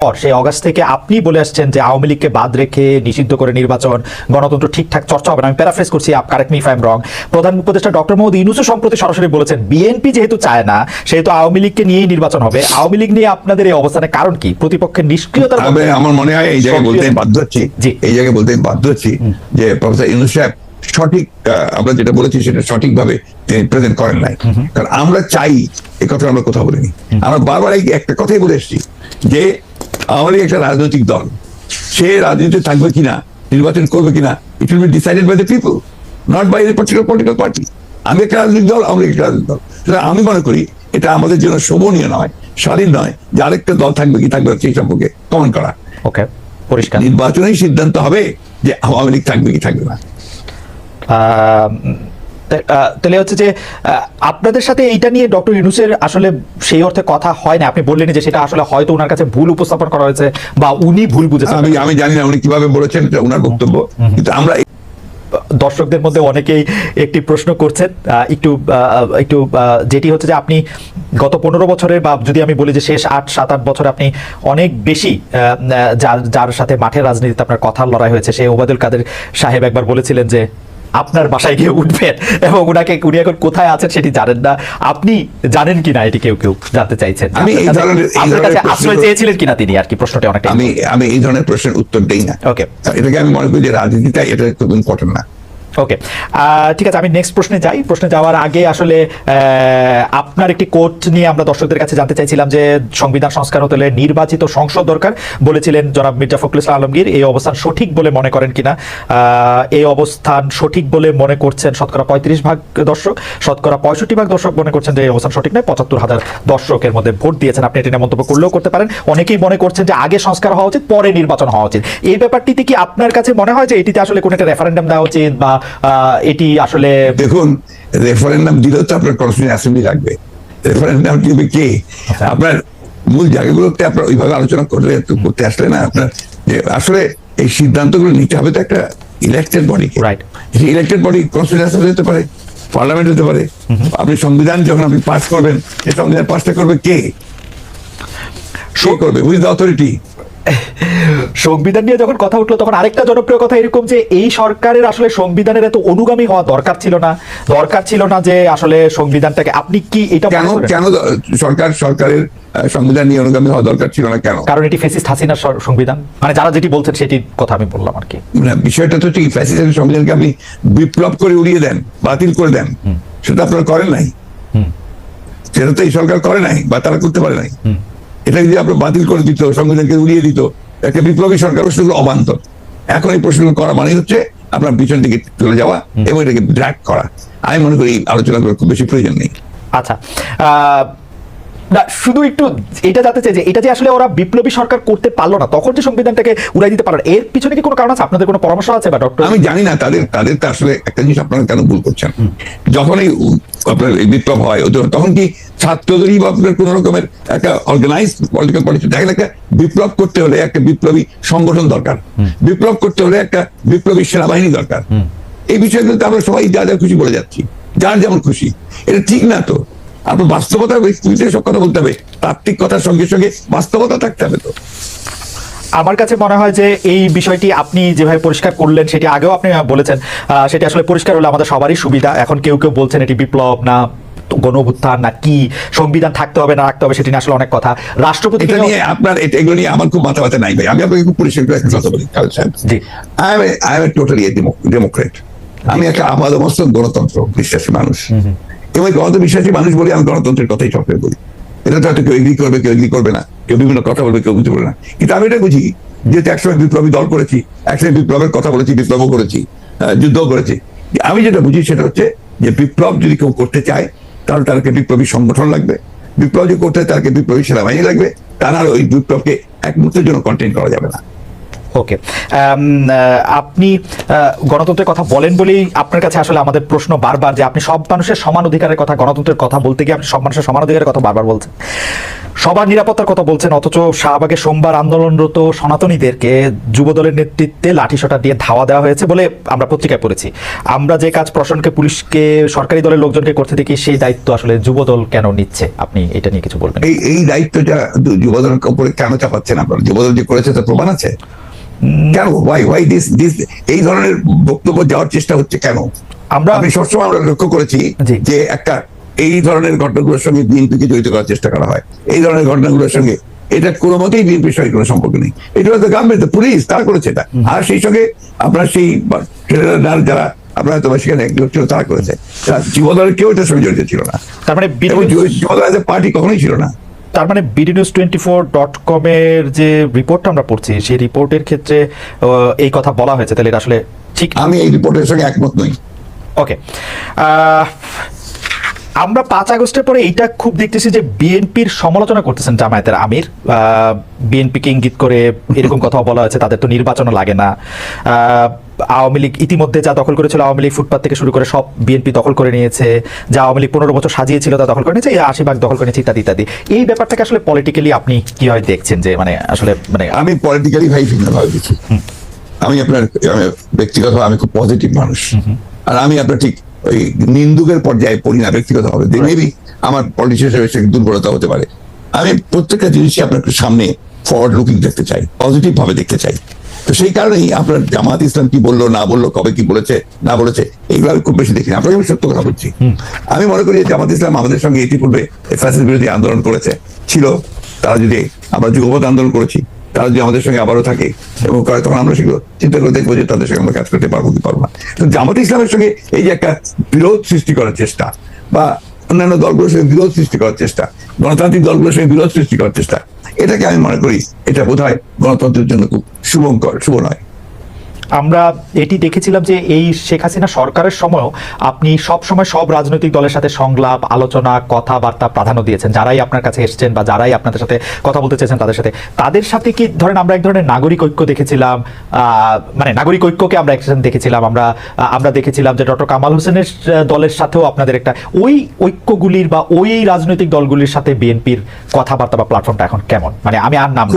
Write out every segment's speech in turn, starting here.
সেই অগাস্ট থেকে আপনি বলে আসছেন যে আওয়ামী লীগকে বাদ রেখে নিষিদ্ধ করে নির্বাচন গণতন্ত্র ঠিকঠাক চর্চা হবে না। আমি প্যারাফ্রেজ করছি, correct me if I am রং। প্রধান উপদেষ্টা ডক্টর মোহাম্মদ ইউনূসও সম্প্রতি সরাসরি বলেছেন বিএনপি যেহেতু চায় না সেহেতু আওয়ামী লীগকে নিয়েই নির্বাচন হবে। আওয়ামী লীগ নিয়ে আপনাদের এই অবস্থানের কারণ কি? প্রতিপক্ষের নিষ্ক্রিয়তার আমার মনে হয় এই জায়গায় বলতে বাধ্য হচ্ছি, যে প্রফেসর ইউনূস সাহেব সঠিক, আমরা যেটা বলেছি সেটা সঠিকভাবে তিনি প্রেজেন্ট করেন নাই। কারণ আমরা চাই, এই কথা আমরা কোথাও বলিনি। আমরা বারবার একটা কথাই বলে এসেছি যে আওয়ামী লীগ একটা রাজনৈতিক দল, সে রাজনীতি থাকবে কিনা, নির্বাচন করবে কিনা, it will be decided by the people, not by a particular political party. আমি একটা রাজনৈতিক দল, আওয়ামী লীগ একটা রাজনৈতিক দল। সুতরাং আমি মনে করি এটা আমাদের জন্য শোভনীয় নয়, স্বাধীন নয় যে আরেকটা দল থাকবে কি থাকবে সেই সম্পর্কে কমেন্ট করা। ওকে, পরিষ্কার। নির্বাচনেই সিদ্ধান্ত হবে যে আওয়ামী লীগ থাকবে কি থাকবে না। তাহলে হচ্ছে যে আপনাদের সাথে এইটা নিয়ে ডক্টর ইউনূসের আসলে সেই অর্থে কথা হয় না। আপনি বললেন যে সেটা আসলে হয়তো ওনার কাছে ভুল উপস্থাপন করা হয়েছে বা উনি ভুল বুঝেছেন। আমি জানি না উনি কিভাবে বলেছেন, এটা ওনার বক্তব্য। কিন্তু আমরা দর্শকদের মধ্যে অনেকেই একটি প্রশ্ন করছেন, একটু যেটি হচ্ছে যে আপনি গত 15 বছরের, বা যদি আমি বলি যে শেষ 7-8 বছরে আপনি অনেক বেশি যার সাথে মাঠের রাজনীতিতে আপনার কথার লড়াই হয়েছে, সেই ওবায়দুল কাদের সাহেব একবার বলেছিলেন যে আপনার বাসায় গিয়ে উঠবেন এবং উনি এখন কোথায় আছেন সেটি জানেন না। আপনি জানেন কিনা এটি কেউ জানতে চাইছেন। আপনার কাছে আশ্রয় চেয়েছিলেন কিনা তিনি, আর কি প্রশ্নটা অনেকটা। আমি এই ধরনের প্রশ্নের উত্তর দেই না। ওকে, এটাকে আমি মনে করি যে রাজনীতিটা এটা খুব ইম্পর্টেন্ট না। ওকে, ঠিক আছে, আমি নেক্সট প্রশ্নে যাই। প্রশ্নে যাওয়ার আগে আসলে আপনার একটি কোট নিয়ে আমরা দর্শকদের কাছে জানতে চাইছিলাম যে সংবিধান সংস্কার হতে হলে নির্বাচিত সংসদ দরকার বলেছিলেন জনাব মির্জা ফখরুল ইসলাম আলমগীর। এই অবস্থান সঠিক বলে মনে করেন কিনা? এই অবস্থান সঠিক বলে মনে করছেন শতকরা 35% দর্শক, শতকরা 65% দর্শক মনে করছেন যে এই অবস্থান সঠিক নয়। 75,000 দর্শকের মধ্যে ভোট দিয়েছেন। আপনি এটা নিয়ে মন্তব্য করলেও করতে পারেন। অনেকেই মনে করছেন যে আগে সংস্কার হওয়া উচিত, পরে নির্বাচন হওয়া উচিত। এই ব্যাপারটিতে কি আপনার কাছে মনে হয় যে এটিতে আসলে কোনো একটা রেফারেন্ডাম দেওয়া উচিত, বা এটি আসলে? দেখুন, রেফারেন্ডাম দিলেও তো আপনার কনস্টিটিউশন অ্যাসেম্বলি লাগবে। রেফারেন্ডাম দিবে কে? আপনার মূল জায়গাগুলোতে আপনার ওইভাবে আলোচনা করতে আসলে না, আপনার যে আসলে এই সিদ্ধান্তগুলো নিতে হবে তো একটা ইলেক্টেড বডিকে। Right, elected body constitution assembly হতে পারে, পার্লামেন্ট হতে পারে। আপনি সংবিধান যখন আপনি পাস করবেন, এই সংবিধান পাসটা করবে কে? করবে উইথ দ্য অথরিটি। সংবিধান নিয়ে যখন কথা উঠলো তখন আরেকটা জনপ্রিয় কথা এরকম যে এই সরকারের আসলে সংবিধানের এত অনুগামী হওয়া দরকার ছিল না যে আসলে সংবিধানটাকে, আপনি কি এটা কেন সরকারের সংবিধান নিয়ে অনুগামী হওয়া দরকার ছিল না কেন? কারণ এটি ফ্যাসিস্ট হাসিনার সংবিধান, মানে যারা যেটি বলছেন সেটির কথা আমি বললাম আর কি। বিষয়টা তো ঠিক, ফ্যাসিস্টের সংবিধানকে আপনি বিপ্লব করে উড়িয়ে দেন, বাতিল করে দেন, সেটা আপনারা করেন নাই। সেটা তো এই সরকার করে নাই, বা তারা করতে পারে নাই। এটা যদি আপনার বাতিল করে দিত, সংবিধানকে উড়িয়ে দিত, একটা বিপ্লবী সরকার, প্রশ্নগুলো অবান্তর। এখন এই প্রশ্নগুলো করা মানে হচ্ছে আপনার পিছন দিকে চলে যাওয়া এবং এটাকে ড্র্যাগ করা। আমি মনে করি আলোচনা করার খুব বেশি প্রয়োজন নেই। আচ্ছা, না, শুধু একটু এটা জানতে চাই যে এটা যে আসলে ওরা বিপ্লবী সরকার করতে পারলো না, তখন যে সংবিধানটাকে উড়াই দিতে পারলো, এর পিছনে কি কোনো কারণ আছে? আপনাদের কোনো পরামর্শ আছে? বা ডক্টর, আমি জানি না তাদের তো আসলে একটা জিনিস আপনারা কেন ভুল করছেন। যখন এই আপনার বিপ্লব হয়, তখন কি ছাত্রদেরই বা আপনার কোন রকমের একটা অর্গানাইজ পলিটিক্যাল পার্টি, দেখেন একটা বিপ্লব করতে হলে একটা বিপ্লবী সংগঠন দরকার, বিপ্লব করতে হলে একটা বিপ্লবী সেনাবাহিনী দরকার। এই বিষয়গুলোতে আমরা সবাই যা যা খুশি বলে যাচ্ছি, যার যেমন খুশি। এটা ঠিক না তো। আপনার বাস্তবতা সব কথা বলতে হবে, তাত্ত্বিক কথার সঙ্গে সঙ্গে বাস্তবতা থাকতে হবে। তো আমার কাছে মনে হয় যে এই বিষয়টি আপনি যেভাবে পরিষ্কার করলেন, সেটি আগেও আপনি বলেছেন, সেটি আসলে পরিষ্কার হলে আমাদের সবারই সুবিধা। এখন কেউ বলছেন এটি বিপ্লব না গণঅভ্যুত্থান না কি, সংবিধান থাকতে হবে না রাখতে হবে, সেটি নিয়ে আসলে অনেক কথা। রাষ্ট্রপতি নিয়ে আপনার এগুলো নিয়ে আমার খুব মাথা ব্যথা নাই ভাই। আমি আপনাকে খুব পরিষ্কার করে একটা কথা বলি, আই এম টোটালি ডেমোক্রেট। আমি একটা আপাদমস্তক গণতন্ত্র বিশ্বাসী মানুষ, এবং গণতন্ত্র বিশ্বাসী মানুষ বলে আমি গণতন্ত্রের কথাই সবসময় বলি। এটা তো হয়তো কেউ এগ্রি করবে, কেউ এগ্রি করবে না, কেউ বিভিন্ন কথা বলবে, কেউ বুঝতে পারবে না। কিন্তু আমি এটা বুঝি, যেহেতু একসময় বিপ্লবী দল করেছি, একসময় বিপ্লবের কথা বলেছি, বিপ্লবও করেছি, যুদ্ধও করেছি। আমি যেটা বুঝি সেটা হচ্ছে যে বিপ্লব যদি কেউ করতে চায় তাহলে তাদেরকে বিপ্লবী সংগঠন লাগবে, বিপ্লব যদি করতে হয় তাদেরকে বিপ্লবী সেনাবাহিনী লাগবে। তারা ওই বিপ্লবকে এক মুহূর্তের জন্য কন্টেইন করা যাবে না। ওকে, আপনি গণতন্ত্রের কথা বলেন বলেই আপনার কাছে আসলে আমাদের প্রশ্ন বারবার যে আপনি সব মানুষের সমান অধিকারের কথা, গণতন্ত্রের কথা বলতে গিয়ে আপনি সব মানুষের সমান অধিকারের কথা বারবার বলছেন, সবার নিরাপত্তার কথা বলছেন, অথচ শাহবাগে সোমবার আন্দোলনরত সনাতনীদেরকে যুবদলের নেতৃত্বে লাঠিসোঁটা দিয়ে ধাওয়া দেওয়া হয়েছে বলে আমরা পত্রিকায় পড়েছি। আমরা যে কাজ প্রশাসনকে, পুলিশকে, সরকারি দলের লোকজনকে করতে দেখি, সেই দায়িত্ব আসলে যুবদল কেন নিচ্ছে? আপনি এটা নিয়ে কিছু বলবেন? এই দায়িত্বটা যুবদলের উপরে কেন চাপাচ্ছেন আপনারা? যুবদল যে করেছে তার প্রমাণ আছে কেন? ওয়াই দিস এই ধরনের বক্তব্য যাওয়ার চেষ্টা হচ্ছে কেন? আমি সবসময় আমরা লক্ষ্য করেছি যে একটা এই ধরনের ঘটনাগুলোর সঙ্গে বিএনপিকে জড়িত করার চেষ্টা করা হয়। এই ধরনের ঘটনাগুলোর সঙ্গে এটা কোনো মতেই বিএনপির সঙ্গে কোনো সম্পর্ক নেই। এটা হয়তো গভর্নমেন্ট, পুলিশ তারা করেছে এটা। আর সেই সঙ্গে আপনার সেই ছেলেরা যারা আপনার হয়তো সেখানে একজন ছিল তারা করেছে। যুবদলের কেউ এটার সঙ্গে জড়িত ছিল না। তার মানে যুবদল পার্টি কখনোই ছিল না। তার মানে bdnews24.com এর যে রিপোর্টটা আমরা পড়ছি, সেই রিপোর্টের ক্ষেত্রে এই কথা বলা হয়েছে, তাহলে এটা আসলে ঠিক? আমি এই রিপোর্টের সঙ্গে একমত নই। ওকে, আমরা 5 আগস্টের পরে এইটা খুব দেখতেছি যে বিএনপির সমালোচনা করতেছেন জামায়াতের আমির, বিএনপিকে ইঙ্গিত করে এরকম কথা বলা হয়েছে তাদের তো নির্বাচনও লাগে না, আওয়ামী লীগ ইতিমধ্যে যা দখল করেছিল, আওয়ামী লীগ ফুটপাত থেকে শুরু করে সব বিএনপি দখল করে নিয়েছে, যা আওয়ামী লীগ 15 বছর সাজিয়েছিল তা দখল করে নিয়েছে, 80% দখল করে নিয়েছে, ইত্যাদি ইত্যাদি। এই ব্যাপারটাকে আসলে পলিটিক্যালি আপনি কিভাবে দেখছেন? যে মানে আসলে মানে আমি পলিটিক্যালি ভিন্নভাবে দেখি। আমি ব্যক্তিগত আমি খুব পজিটিভ মানুষ, আর আমি আপনার ঠিক ওই নিন্দুকের পর্যায়ে পড়ি না ব্যক্তিগত ভাবে। মেবি আমার পলিটিশিয়ান হিসেবে দুর্বলতা হতে পারে। আমি প্রত্যেকটা জিনিসই আপনার সামনে ফরওয়ার্ড লুকিং দেখতে চাই, পজিটিভ ভাবে দেখতে চাই। তো সেই কারণেই আপনার জামাত ইসলাম কি বললো না বললো, কবে কি বলেছে না বলেছে, এইগুলো আমি খুব বেশি দেখি না। আপনাকে আমি সত্য কথা বলছি। আমি মনে করি জামাত ইসলাম আমাদের সঙ্গে ইতিপূর্বে ফ্যাসিস্ট বিরোধী আন্দোলন করেছে, ছিল। তারা যদি আমরা যুগপৎ আন্দোলন করেছি, তারা যদি আমাদের সঙ্গে আবারও থাকে এবং করে, তখন আমরা সেগুলো চিন্তা করে দেখবো যে তাদের সঙ্গে আমরা কাজ করতে পারবো কি পারবো না। তো জামাত ইসলামের সঙ্গে এই যে একটা বিরোধ সৃষ্টি করার চেষ্টা, বা অন্যান্য দলগুলোর সঙ্গে বিরোধ সৃষ্টি করার চেষ্টা, গণতান্ত্রিক দলগুলোর সঙ্গে বিরোধ সৃষ্টি করার চেষ্টা, এটাকে আমি মনে করি এটা বোধহয় গণতন্ত্রের জন্য খুব শুভ নয়। আমরা এটি দেখেছিলাম যে এই শেখ হাসিনা সরকারের সময়ও আপনি সব সময় সব রাজনৈতিক দলের সাথে সংলাপ, আলোচনা, কথাবার্তা প্রাধান্য দিয়েছেন। যারাই আপনার কাছে এসেছেন বা যারাই আপনাদের সাথে কথা বলতে চেয়েছেন তাদের সাথে কি ধরেন আমরা এক ধরনের নাগরিক ঐক্য দেখেছিলাম, মানে নাগরিক ঐক্যকে আমরা একসাথে দেখেছিলাম। আমরা দেখেছিলাম যে ডক্টর কামাল হোসেনের দলের সাথেও আপনাদের একটা ওই ঐক্যগুলির বা ওই রাজনৈতিক দলগুলির সাথে বিএনপির কথাবার্তা বা প্ল্যাটফর্মটা এখন কেমন? মানে আমি আর নাম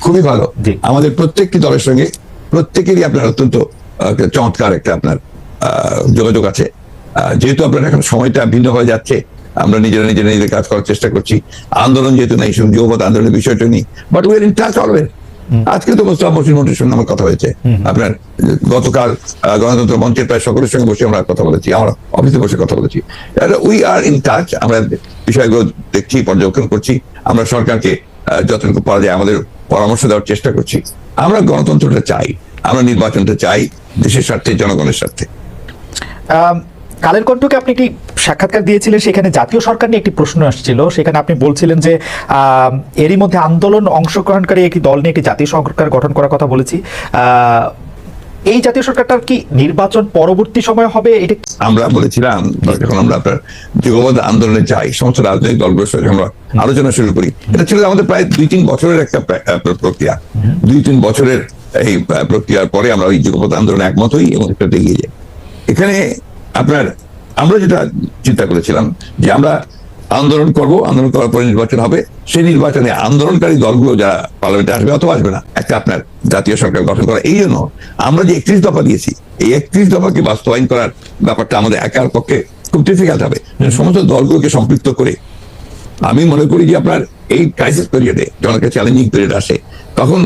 খুবই ভালো। আমাদের প্রত্যেকটি দলের সঙ্গে প্রত্যেকেরই আপনার অত্যন্ত চমৎকার একটা আপনার যোগাযোগ আছে। যেহেতু আপনার এখন সময়টা ভিন্ন হয়ে যাচ্ছে, আমরা নিজেদের কাজ করার চেষ্টা করছি। আন্দোলন যেহেতু নাই, যুবপৎ আন্দোলনের বিষয়টা নেই, but we are in touch always. আজকে তো মোস্তফা মসির মন্ত্রীর সঙ্গে আমার কথা হয়েছে। আপনার গতকাল গণতন্ত্র মঞ্চের প্রায় সকলের সঙ্গে বসে আমরা কথা বলেছি, আমরা অফিসে বসে কথা বলেছি। We are in touch. আমরা বিষয়গুলো দেখছি, পর্যবেক্ষণ করছি। আমরা সরকারকে যতটুকু পারা যায় আমাদের পরামর্শ দেওয়ার চেষ্টা করছি। আমরা গণতন্ত্রটা চাই, আমরা নির্বাচনটা চাই দেশের স্বার্থে, জনগণের স্বার্থে। কালের কণ্ঠকে আপনি একটি সাক্ষাৎকার দিয়েছিলেন, সেখানে জাতীয় সরকার নিয়ে একটি প্রশ্ন আসছিল। সেখানে আপনি বলছিলেন যে এরই মধ্যে আন্দোলন অংশগ্রহণকারী একটি দল নিয়ে একটি জাতীয় সরকার গঠন করার কথা বলেছি। এই জাতীয় সরকারটার কি নির্বাচন পরবর্তী সময় হবে? এটা আমরা বলেছিলাম যখন আমরা আপনার যুগপৎ আন্দোলনে যাই, সমস্ত রাজনৈতিক দলগুলোর সঙ্গে আমরা আলোচনা শুরু করি। এটা ছিল আমাদের প্রায় 2-3 বছরের একটা প্রক্রিয়া। 2-3 বছরের এই প্রক্রিয়ার পরে আমরা ওই যুগপৎ আন্দোলনে একমত হই এবং এটা এগিয়ে যাই। এখানে আমরা যেটা চিন্তা করেছিলাম যে আমরা আন্দোলন করব, আন্দোলন করার পরে নির্বাচন হবে। সেই নির্বাচনে আন্দোলনকারী দলগুলো যারা পার্লামেন্টে আসবে অথবা আসবে না, একটা আপনার জাতীয় সরকার গঠন করা। এই জন্য আমরা যে 31 দফা দিয়েছি, এই 31 দফাকে বাস্তবায়ন করার ব্যাপারটা আমাদের একার পক্ষে খুব ডিফিকাল্ট হবে। সমস্ত দলগুলোকে সম্পৃক্ত করে আমি মনে করি যে আপনার এই ক্রাইসিস পিরিয়ডে, যখন একটা চ্যালেঞ্জিং পিরিয়ড আসে, তখন